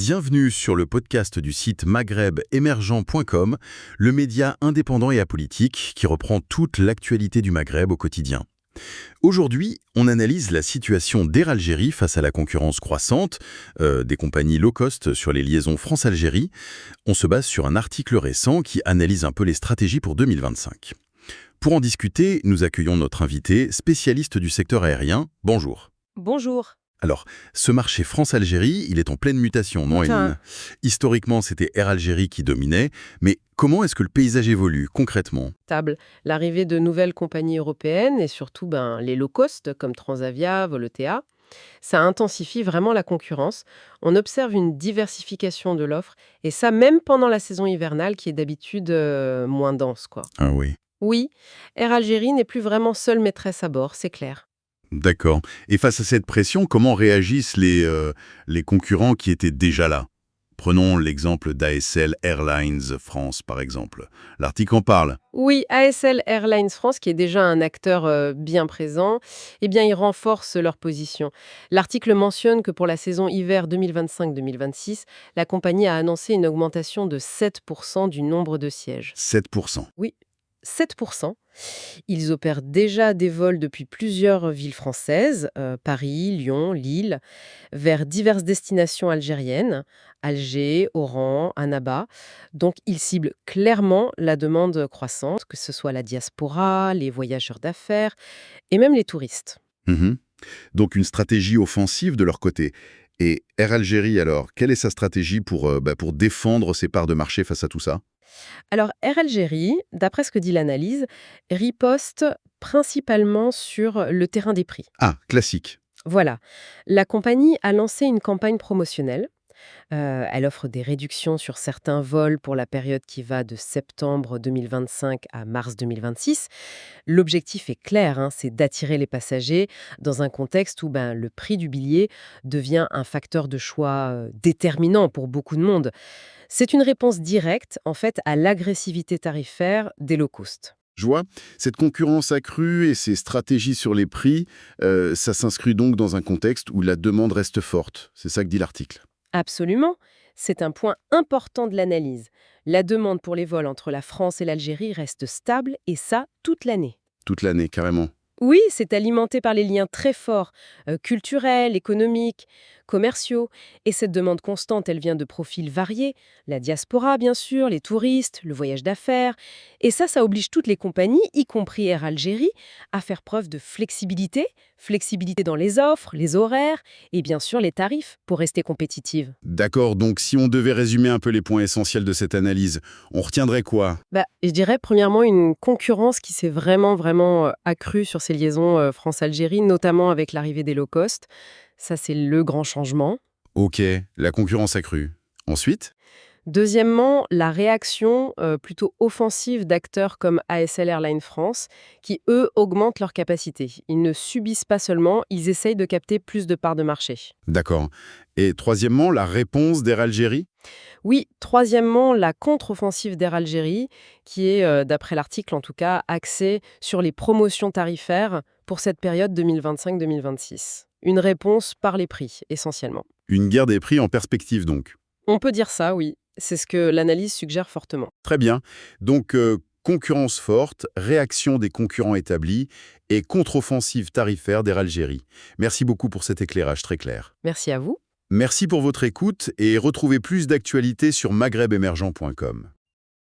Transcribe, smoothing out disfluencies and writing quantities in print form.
Bienvenue sur le podcast du site maghrebemergent.com, le média indépendant et apolitique qui reprend toute l'actualité du Maghreb au quotidien. Aujourd'hui, on analyse la situation d'Air Algérie face à la concurrence croissante des compagnies low-cost sur les liaisons France-Algérie. On se base sur un article récent qui analyse un peu les stratégies pour 2025. Pour en discuter, nous accueillons notre invité, spécialiste du secteur aérien. Bonjour. Bonjour. Alors, ce marché France-Algérie, il est en pleine mutation, non, Eline? Historiquement, c'était Air Algérie qui dominait, mais comment est-ce que le paysage évolue concrètement? L'arrivée de nouvelles compagnies européennes et surtout les low cost comme Transavia, Volotea, ça intensifie vraiment la concurrence. On observe une diversification de l'offre et ça même pendant la saison hivernale qui est d'habitude moins dense, quoi. Ah oui, Oui, Air Algérie n'est plus vraiment seule maîtresse à bord, c'est clair. d'accord. Et face à cette pression, comment réagissent les concurrents qui étaient déjà là? Prenons l'exemple d'ASL Airlines France, par exemple. L'article en parle. Oui, ASL Airlines France, qui est déjà un acteur bien présent, eh bien, ils renforcent leur position. L'article mentionne que pour la saison hiver 2025-2026, la compagnie a annoncé une augmentation de 7% du nombre de sièges. 7%. Oui, 7%. Ils opèrent déjà des vols depuis plusieurs villes françaises, Paris, Lyon, Lille, vers diverses destinations algériennes, Alger, Oran, Annaba. Donc ils ciblent clairement la demande croissante, que ce soit la diaspora, les voyageurs d'affaires et même les touristes. Mhm. Donc une stratégie offensive de leur côté. Et Air Algérie, alors, quelle est sa stratégie pour défendre ses parts de marché face à tout ça? Alors Air Algérie, d'après ce que dit l'analyse, riposte principalement sur le terrain des prix. Ah, classique. Voilà, la compagnie a lancé une campagne promotionnelle. Elle offre des réductions sur certains vols pour la période qui va de septembre 2025 à mars 2026. L'objectif est clair, hein, c'est d'attirer les passagers dans un contexte où le prix du billet devient un facteur de choix déterminant pour beaucoup de monde. C'est une réponse directe, en fait, à l'agressivité tarifaire des low cost. Je vois, cette concurrence accrue et ces stratégies sur les prix, ça s'inscrit donc dans un contexte où la demande reste forte. C'est ça que dit l'article. Absolument, c'est un point important de l'analyse. La demande pour les vols entre la France et l'Algérie reste stable, et ça toute l'année. Toute l'année, carrément. Oui, c'est alimenté par les liens très forts, culturels, économiques, commerciaux. Et cette demande constante, elle vient de profils variés. La diaspora, bien sûr, les touristes, le voyage d'affaires. Et ça oblige toutes les compagnies, y compris Air Algérie, à faire preuve de flexibilité. Flexibilité dans les offres, les horaires et bien sûr les tarifs pour rester compétitive. D'accord, donc si on devait résumer un peu les points essentiels de cette analyse, on retiendrait quoi? Je dirais premièrement une concurrence qui s'est vraiment accrue sur ces liaisons France-Algérie, notamment avec l'arrivée des low cost. Ça, c'est le grand changement. Ok, la concurrence accrue. Ensuite? Deuxièmement, la réaction plutôt offensive d'acteurs comme ASL Airlines France, qui, eux, augmentent leur capacité. Ils ne subissent pas seulement, ils essayent de capter plus de parts de marché. D'accord. Et troisièmement, la réponse d'Air Algérie? Oui, troisièmement, la contre-offensive d'Air Algérie, qui est, d'après l'article en tout cas, axée sur les promotions tarifaires pour cette période 2025-2026. Une réponse par les prix, essentiellement. Une guerre des prix en perspective donc. On peut dire ça, oui. C'est ce que l'analyse suggère fortement. Très bien. Donc, concurrence forte, réaction des concurrents établis et contre-offensive tarifaire d'Air Algérie. Merci beaucoup pour cet éclairage très clair. Merci à vous. Merci pour votre écoute et retrouvez plus d'actualités sur maghrebemergent.com.